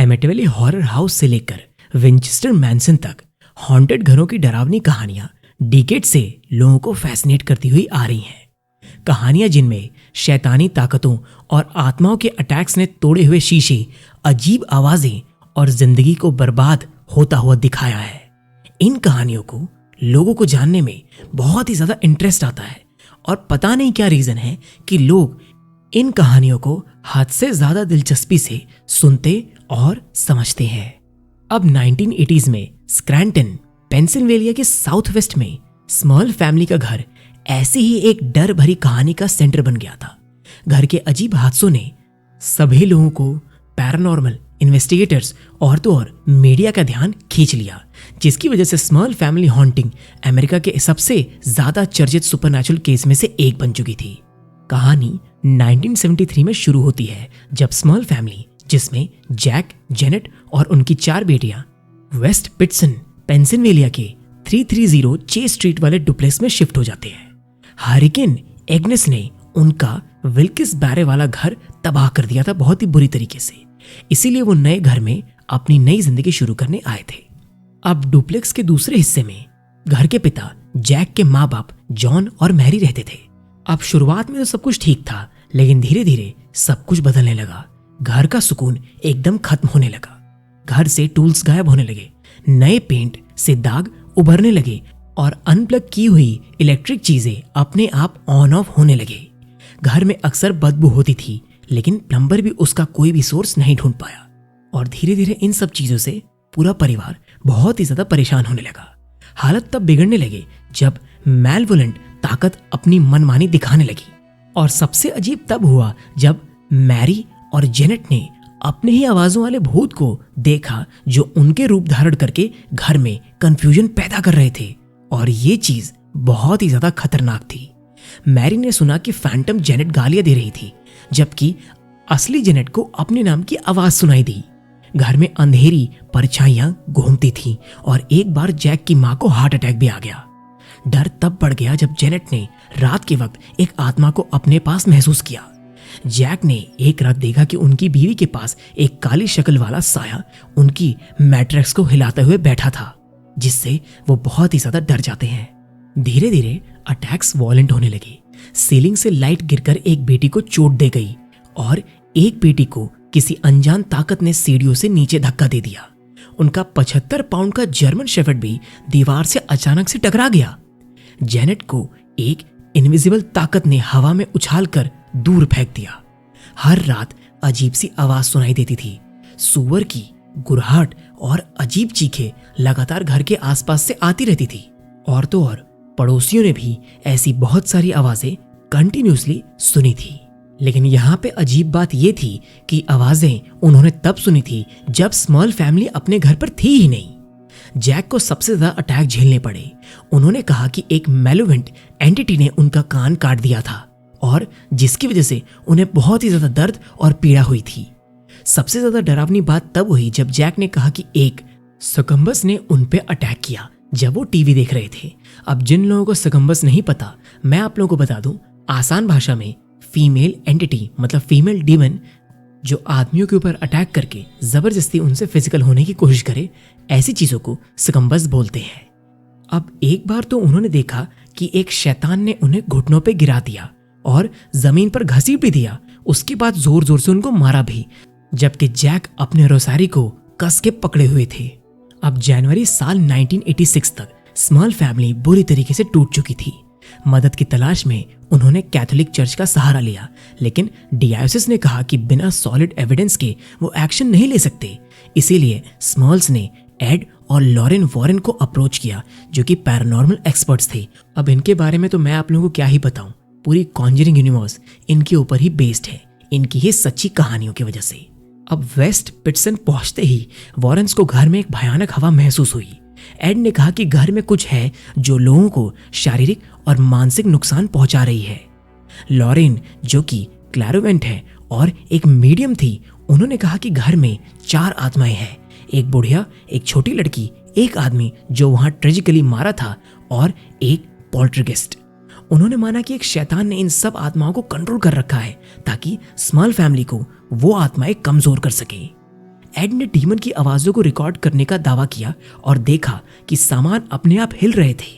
एमिटिवली horror house से लेकर Winchester मैंसन तक हॉन्टेड घरों की डरावनी कहानियां डिकेड से लोगों को फैसिनेट करती हुई आ रही हैं। कहानियां जिनमें शैतानी ताकतों और आत्माओं के अटैक्स ने तोड़े हुए शीशे, अजीब आवाजें और जिंदगी को बर्बाद होता हुआ दिखाया है। इन कहानियों को लोगों को जानने में बहुत ही ज्यादा इंटरेस्ट आता है और पता नहीं क्या रीजन है कि लोग इन कहानियों को हद से ज्यादा दिलचस्पी से सुनते और समझते हैं। अब 1980s में स्क्रैंटन, पेंसिल्वेनिया के साउथ वेस्ट में स्मॉल फैमिली का घर ऐसी ही एक डर भरी कहानी का सेंटर बन गया था। घर के अजीब हादसों ने सभी लोगों को, पैरानॉर्मल इन्वेस्टिगेटर्स और तो और मीडिया का ध्यान खींच लिया, जिसकी वजह से स्मॉल फैमिली हॉन्टिंग अमेरिका के सबसे ज्यादा चर्चित सुपरनैचुरल केस में से एक बन चुकी थी। कहानी 1973 में शुरू होती है जब स्मॉल फैमिली, जिसमें जैक, जेनेट और उनकी 4 बेटियां वेस्ट पिटसन, पेंसिल्वेनिया के 330 चेस स्ट्रीट वाले डुप्लेक्स में शिफ्ट हो जाते हैं। हरिकेन एग्नेस ने उनका विल्किस बैरे वाला घर तबाह कर दिया था बहुत ही बुरी तरीके से, इसीलिए वो नए घर में अपनी नई जिंदगी शुरू करने आए थे। अब डुप्लेक्स के दूसरे हिस्से में घर के पिता जैक के माँ बाप जॉन और मैरी रहते थे। अब शुरुआत में तो सब कुछ ठीक था, लेकिन धीरे धीरे सब कुछ बदलने लगा। घर का सुकून एकदम खत्म होने लगा। घर से टूल्स गायब होने लगे, नए पेंट से दाग उभरने लगे और अनप्लग की हुई इलेक्ट्रिक चीजें अपने आप ऑन ऑफ होने लगे। घर में अक्सर बदबू होती थी, लेकिन प्लम्बर भी उसका कोई भी सोर्स नहीं ढूंढ पाया। और धीरे धीरे इन सब चीजों से पूरा परिवार बहुत ही ज्यादा परेशान होने लगा। हालत तब बिगड़ने लगे जब मैलवोलेंट ताकत अपनी मनमानी दिखाने लगी। और सबसे अजीब तब हुआ जब मैरी और जेनेट ने अपने ही आवाजों वाले भूत को देखा, जो उनके रूप धारण करके घर में कंफ्यूजन पैदा कर रहे थे। और ये चीज बहुत ही ज्यादा खतरनाक थी। मैरी ने सुना कि फैंटम जेनेट गालियां दे रही थी, जबकि असली जेनेट को अपने नाम की आवाज सुनाई दी। घर में अंधेरी परछाइयां घूमती थीं और एक बार जैक की मां को हार्ट अटैक भी आ गया। डर तब बढ़ गया जब जेनेट ने रात के वक्त एक आत्मा को अपने पास महसूस किया। जैक ने एक रात देखा कि उनकी बीवी के पास एक काली शक्ल वाला साया उनकी मैट्रेस को हिलाते हुए बैठा था, जिससे वो बहुत ही ज्यादा डर जाते हैं। धीरे धीरे अटैक्स वॉयलेंट होने लगे। सीलिंग से लाइट गिरकर एक बेटी को चोट दे गई और एक बेटी को किसी अनजान ताकत ने सीढ़ियों से नीचे धक्का दे दिया। उनका 75 पाउंड का जर्मन शेफर्ड भी दीवार से अचानक से टकरा गया। जेनेट को एक इनविजिबल ताकत ने हवा में उछालकर दूर फेंक दिया। हर रात अजीब सी आवाज सुनाई देती थी। सुअर की गुरहाट और अजीब चीखें लगातार घर के आसपास से आती रहती थी। और तो और पड़ोसियों ने भी ऐसी बहुत सारी आवाजें कंटिन्यूसली सुनी थी। लेकिन यहाँ पे अजीब बात ये थी कि आवाजें उन्होंने तब सुनी थी जब स्मॉल फैमिली अपने घर पर थी ही नहीं। जैक को सबसे ज्यादा अटैक झेलने पड़े। उन्होंने कहा कि एक मैलेवेंट एंटिटी ने उनका कान काट दिया था और जिसकी वजह से उन्हें बहुत ही ज्यादा दर्द और पीड़ा हुई थी। सबसे ज्यादा डरावनी बात तब हुई जब जैक ने कहा कि एक सकम्बस ने उन पे अटैक किया जब वो टीवी देख रहे थे। अब जिन लोगों को सकम्बस नहीं पता, मैं आप लोगों को बता दूं, आसान भाषा में फीमेल एंटिटी मतलब फीमेल डीमन जो आदमियों के ऊपर अटैक करके जबरदस्ती उनसे फिजिकल होने की कोशिश करे, ऐसी चीजों को सकम्बस बोलते हैं। अब एक बार तो उन्होंने देखा कि एक शैतान ने उन्हें घुटनों पे गिरा दिया और जमीन पर घसीट भी दिया। उसके बाद जोर जोर से उनको मारा भी, जबकि जैक अपने रोसारी को कस के पकड़े हुए थे। अब जनवरी साल 1986 तक स्मॉल फैमिली बुरी तरीके से टूट चुकी थी। मदद की तलाश में उन्होंने कैथोलिक चर्च का सहारा लिया, लेकिन डियोसिस ने कहा कि बिना सॉलिड एविडेंस के वो एक्शन नहीं ले सकते। इसीलिए स्मॉल्स ने एड और लॉरेन वॉरेन को अप्रोच किया, जो कि पैरानॉर्मल एक्सपर्ट्स थे। अब इनके बारे में तो मैं आप लोगों को क्या ही बताऊं, पूरी कॉन्जरिंग यूनिवर्स इनके ऊपर ही बेस्ड है, इनकी ही सच्ची कहानियों की वजह से। अब वेस्ट पिटसन पहुंचते ही वॉरेंस को घर में एक भयानक हवा महसूस हुई। एड ने कहा कि घर में कुछ है जो लोगों को शारीरिक और मानसिक नुकसान पहुंचा रही है। लॉरेन, जो कि क्लैरोवेंट है और एक मीडियम थी, उन्होंने कहा कि घर में 4 आत्माएं हैं, एक बुढ़िया, एक छोटी लड़की, एक आदमी जो वहां ट्रेजिकली मारा था और एक पोल्टरगेस्ट। उन्होंने माना कि एक शैतान ने इन सब आत्माओं को कंट्रोल कर रखा है ताकि स्मॉल फैमिली को वो आत्माएं कमजोर कर सके। एड ने डीमन की आवाजों को रिकॉर्ड करने का दावा किया और देखा कि सामान अपने आप हिल रहे थे।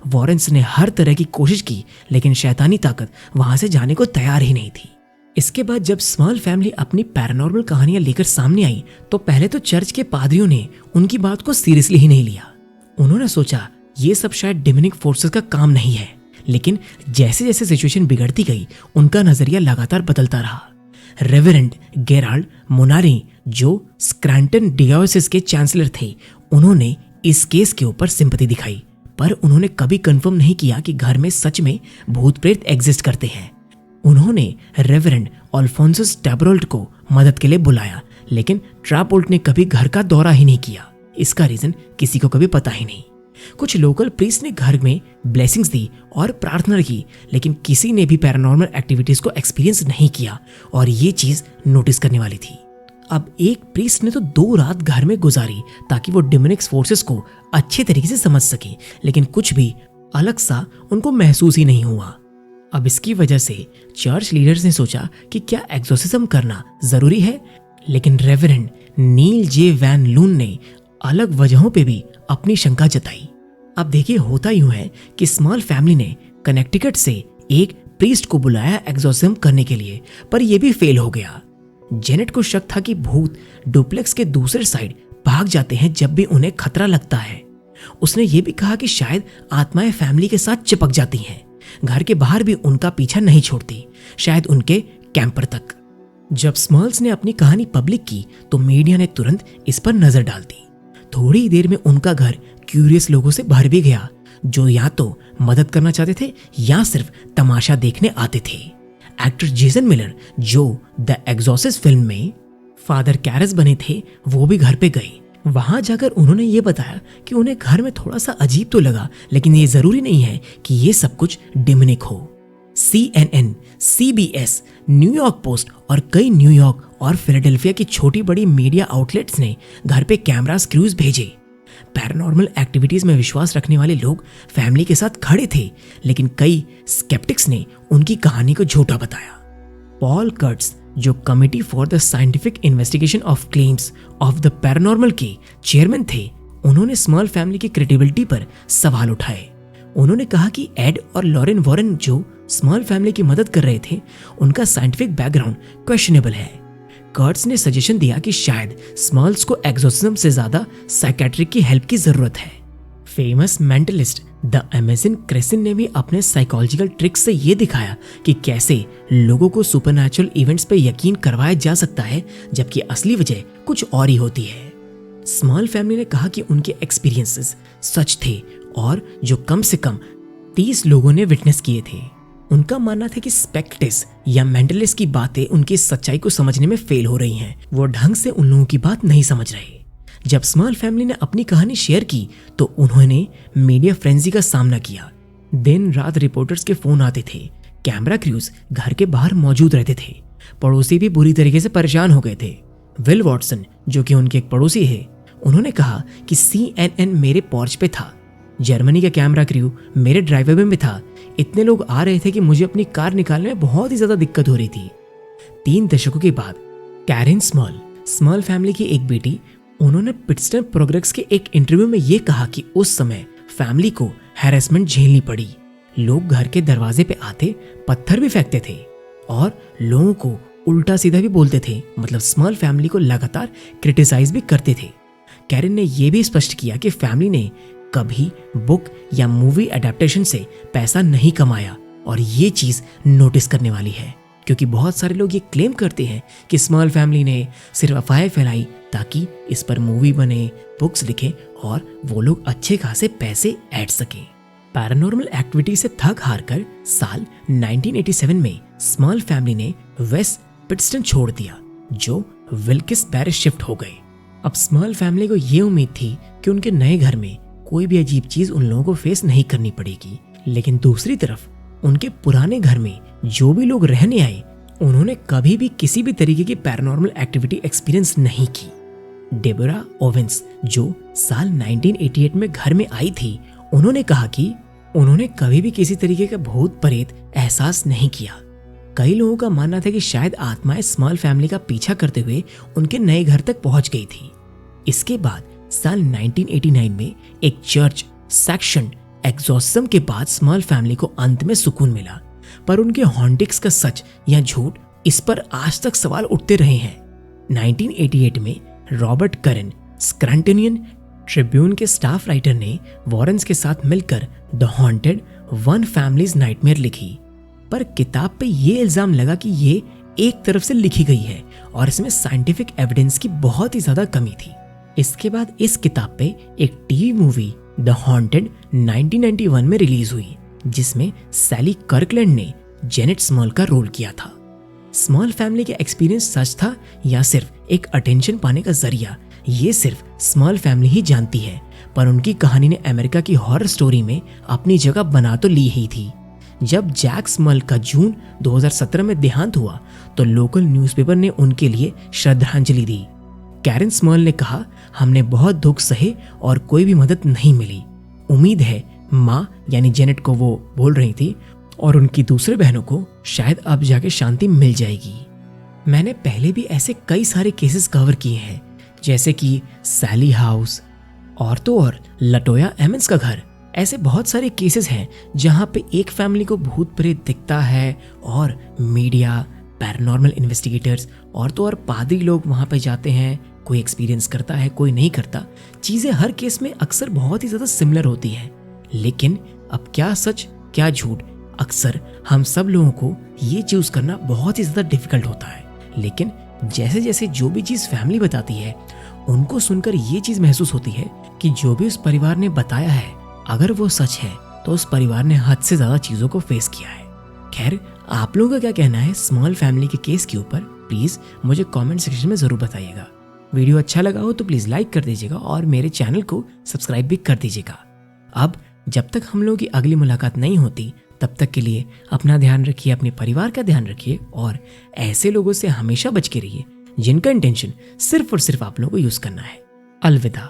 वॉरेंस ने हर तरह की कोशिश की, लेकिन शैतानी ताकत वहां से जाने को तैयार ही नहीं थी। इसके बाद जब स्मॉल फैमिली अपनी पैरानॉर्मल कहानियां लेकर सामने आई तो पहले तो चर्च के पादरियों ने उनकी बात को सीरियसली ही नहीं लिया। उन्होंने सोचा ये सब शायद डेमोनिक फोर्सेस का काम नहीं है, लेकिन जैसे जैसे सिचुएशन बिगड़ती गई उनका नजरिया लगातार बदलता रहा। रेवरेंड गेराल्ड मोनारी, जो स्क्रैंटन डियोसिस के चांसलर थे, उन्होंने इस केस के ऊपर सिंपैथी दिखाई, पर उन्होंने कभी कंफर्म नहीं किया कि घर में सच में भूत प्रेत एग्जिस्ट करते हैं। उन्होंने रेवरेंड अल्फोंसस टैबरोल्ट को मदद के लिए बुलाया, लेकिन ट्रैपोल्ट ने कभी घर का दौरा ही नहीं किया। इसका रीजन किसी को कभी पता ही नहीं। कुछ लोकल प्रीस्ट ने घर में ब्लेसिंग्स दी और प्रार्थना की, लेकिन किसी ने भी पैरानॉर्मल एक्टिविटीज को एक्सपीरियंस नहीं किया और ये चीज नोटिस करने वाली थी। अब एक प्रीस्ट ने तो 2 रात घर में गुजारी ताकि वो डेमोनिक फोर्सेस को अच्छे तरीके से समझ सके, लेकिन कुछ भी अलग सा उनको महसूस ही नहीं हुआ। अब इसकी वजह से चर्च लीडर्स ने सोचा कि क्या एक्सोर्सिज्म करना जरूरी है, लेकिन रेवरेंड नील जे वैन लून ने अलग वजहों पे भी अपनी शंका जताई। अब देखिए, होता यूं है कि स्मॉल फैमिली ने कनेक्टिकट से एक प्रीस्ट को बुलाया एक्सोर्सिज्म करने के लिए, पर यह भी फेल हो गया। जेनेट को शक था कि भूत डुप्लेक्स के दूसरे साइड भाग जाते हैं जब भी उन्हें खतरा लगता है। उसने ये भी कहा कि शायद आत्माएं फैमिली के साथ चिपक जाती हैं, घर के बाहर भी उनका पीछा नहीं छोड़ती, शायद उनके कैंपर तक। जब स्मॉल्स ने अपनी कहानी पब्लिक की तो मीडिया ने तुरंत इस पर नजर डाल दी। थोड़ी देर में उनका घर क्यूरियस लोगों से भर भी गया, जो या तो मदद करना चाहते थे या सिर्फ तमाशा देखने आते थे। एक्टर जेसन मिलर, जो द एक्सोर्सिस्ट फिल्म में फादर कैरस बने थे, वो भी घर पे गए। वहां जाकर उन्होंने ये बताया कि उन्हें घर में थोड़ा सा अजीब तो लगा, लेकिन ये जरूरी नहीं है कि ये सब कुछ डेमोनिक हो। CNN, CBS, न्यूयॉर्क पोस्ट और कई न्यूयॉर्क और फिलाडेल्फिया की छोटी बड़ी मीडिया आउटलेट्स ने घर पे कैमरा क्रूज भेजे। पैरानॉर्मल एक्टिविटीज में विश्वास रखने वाले लोग फैमिली के साथ खड़े थे, लेकिन कई स्केप्टिक्स ने उनकी कहानी को झूठा बताया। पॉल कर्ट्स, जो committee for the scientific investigation of claims of the paranormal के चेयरमैन थे, उन्होंने स्मॉल फैमिली की क्रेडिबिलिटी पर सवाल उठाए। उन्होंने कहा कि एड और लॉरेन वॉरेन, जो स्मॉल फैमिली की मदद कर रहे थे, उनका साइंटिफिक बैकग्राउंड क्वेश्चनेबल है। कर्ट्स ने सजेशन दिया कि शायद स्मॉल्स को एक्सोर्सिज्म से ज्यादा साइकेट्रिक की हेल्प की जरूरत है। फेमस मेंटलिस्ट द अमेजिंग क्रेसिन ने भी अपने साइकोलॉजिकल ट्रिक्स से ये दिखाया कि कैसे लोगों को सुपरनैचुरल इवेंट्स पे यकीन करवाया जा सकता है, जबकि असली वजह कुछ और ही होती है। स्मॉल फैमिली ने कहा कि उनके एक्सपीरियंसेस सच थे और जो कम से कम 30 लोगों ने विटनेस किए थे। उनका मानना था कि स्पेक्टिस या मेंटलिस्ट की बातें उनकी सच्चाई को समझने में फेल हो रही हैं। वो ढंग से उन लोगों की बात नहीं समझ रहे। जब स्मॉल फैमिली ने अपनी कहानी शेयर की तो उन्होंने मीडिया फ्रेंजी का सामना किया। दिन रात रिपोर्टर्स के फोन आते थे, कैमरा क्रूज घर के बाहर मौजूद रहते थे, पड़ोसी भी बुरी तरीके से परेशान हो गए थे। विल वॉटसन, जो कि उनके एक पड़ोसी है, उन्होंने कहा कि CNN मेरे पोर्च पे था, जर्मनी का कैमरा क्रू मेरे ड्राइवर में था, इतने लोग आ रहे थे कि मुझे अपनी कार निकालने में बहुत ही ज्यादा दिक्कत हो रही थी। 3 दशकों के बाद कैरिन स्मॉल फैमिली की एक बेटी, उन्होंने पिट्सटन प्रोग्रेस के एक इंटरव्यू में ये कहा कि उस समय फैमिली को हैरेसमेंट झेलनी पड़ी। लोग घर के दरवाजे पे आते, पत्थर भी फेंकते थे और लोगों को उल्टा सीधा भी बोलते थे, मतलब स्मॉल फैमिली को लगातार क्रिटिसाइज भी करते थे। कैरिन ने यह भी स्पष्ट किया कि फैमिली ने कभी बुक या मूवी एडेप्टेशन से पैसा नहीं कमाया, और ये चीज नोटिस करने वाली है, क्योंकि बहुत सारे लोग ये क्लेम करते हैं कि स्मॉल फैमिली ने सिर्फ अफवाहें फैलाई ताकि इस पर मूवी बने, बुक्स लिखे और वो लोग अच्छे खासे पैसे ऐड सकें। पैरानॉर्मल एक्टिविटी से थक हार कर साल 1987 में स्मॉल फैमिली ने वेस्ट पिट्सटन छोड़ दिया, जो विल्किस बैरिश शिफ्ट हो गए। अब स्मॉल फैमिली को ये उम्मीद थी कि उनके नए घर में कोई भी अजीब चीज उन लोगों को फेस नहीं करनी पड़ेगी, लेकिन दूसरी तरफ उनके पुराने घर में जो भी लोग रहने आए, उन्होंने कभी भी किसी भी तरीके की पैरानॉर्मल एक्टिविटी एक्सपीरियंस नहीं की। डेबोरा ओवेंस, जो साल 1988 में घर में आई थी, उन्होंने कहा कि उन्होंने कभी भी किसी तरीके का भूत प्रेत एहसास नहीं किया। कई लोगों का मानना था कि शायद आत्माएं स्मॉल फैमिली का पीछा करते हुए उनके नए घर तक पहुंच गई थी। इसके बाद साल 1989 में एक चर्च सेक्शन एग्जॉर्सिज्म के बाद स्मॉल फैमिली को अंत में सुकून मिला, पर उनके हॉन्टिंग्स का सच या झूठ, इस पर आज तक सवाल उठते रहे हैं। 1988 में रॉबर्ट करन स्क्रैंटनियन ट्रिब्यून के स्टाफ राइटर ने वॉरेन्स के साथ मिलकर the haunted one families nightmare लिखी, पर किताब पे ये इल्जाम लगा कि ये एक तरफ से लिखी गई है और इसमें साइंटिफिक एविडेंस की बहुत ही ज्यादा कमी थी। इसके बाद इस किताब पे एक टीवी मूवी द हॉन्टेड 1991 में रिलीज हुई, जिसमें सैली कर्कलैंड ने जेनेट स्मॉल का रोल किया था। स्मॉल फैमिली का एक्सपीरियंस सच था या सिर्फ एक अटेंशन पाने का जरिया, ये सिर्फ स्मॉल फैमिली ही जानती है, पर उनकी कहानी ने अमेरिका की हॉरर स्टोरी में अपनी जगह बना तो ली ही थी। जब जैक स्मॉल का जून 2017 में देहांत हुआ तो लोकल न्यूज़पेपर ने उनके लिए श्रद्धांजलि दी। कैरन स्मॉल ने कहा, हमने बहुत दुख सहे और कोई भी मदद नहीं मिली। उम्मीद है माँ यानी जेनेट को वो बोल रही थी और उनकी दूसरे बहनों को शायद अब जाके शांति मिल जाएगी। मैंने पहले भी ऐसे कई सारे केसेस कवर किए हैं, जैसे कि सैली हाउस और तो और लटोया एमन्स का घर। ऐसे बहुत सारे केसेस हैं जहां पे एक फैमिली को भूत प्रेत दिखता है और मीडिया, पैरानॉर्मल इन्वेस्टिगेटर्स और तो और पादरी लोग वहां पे जाते हैं। कोई एक्सपीरियंस करता है, कोई नहीं करता। चीजें हर केस में अक्सर बहुत ही ज्यादा सिमिलर होती हैं, लेकिन अब क्या सच क्या झूठ, अक्सर हम सब लोगों को ये चूज करना बहुत ही ज्यादा डिफिकल्ट होता है। लेकिन जैसे जैसे जो भी चीज फैमिली बताती है, उनको सुनकर ये चीज महसूस होती है कि जो भी उस परिवार ने बताया है, अगर वो सच है तो उस परिवार ने हद से ज्यादा चीजों को फेस किया है। खैर, आप लोगों का क्या कहना है स्मॉल फैमिली के केस के ऊपर, प्लीज मुझे कमेंट सेक्शन में जरूर बताइएगा। वीडियो अच्छा लगा हो तो प्लीज लाइक कर दीजिएगा और मेरे चैनल को सब्सक्राइब भी कर दीजिएगा। अब जब तक हम लोगों की अगली मुलाकात नहीं होती, तब तक के लिए अपना ध्यान रखिए, अपने परिवार का ध्यान रखिए और ऐसे लोगों से हमेशा बच के रहिए जिनका इंटेंशन सिर्फ और सिर्फ आप लोगों को यूज करना है। अलविदा।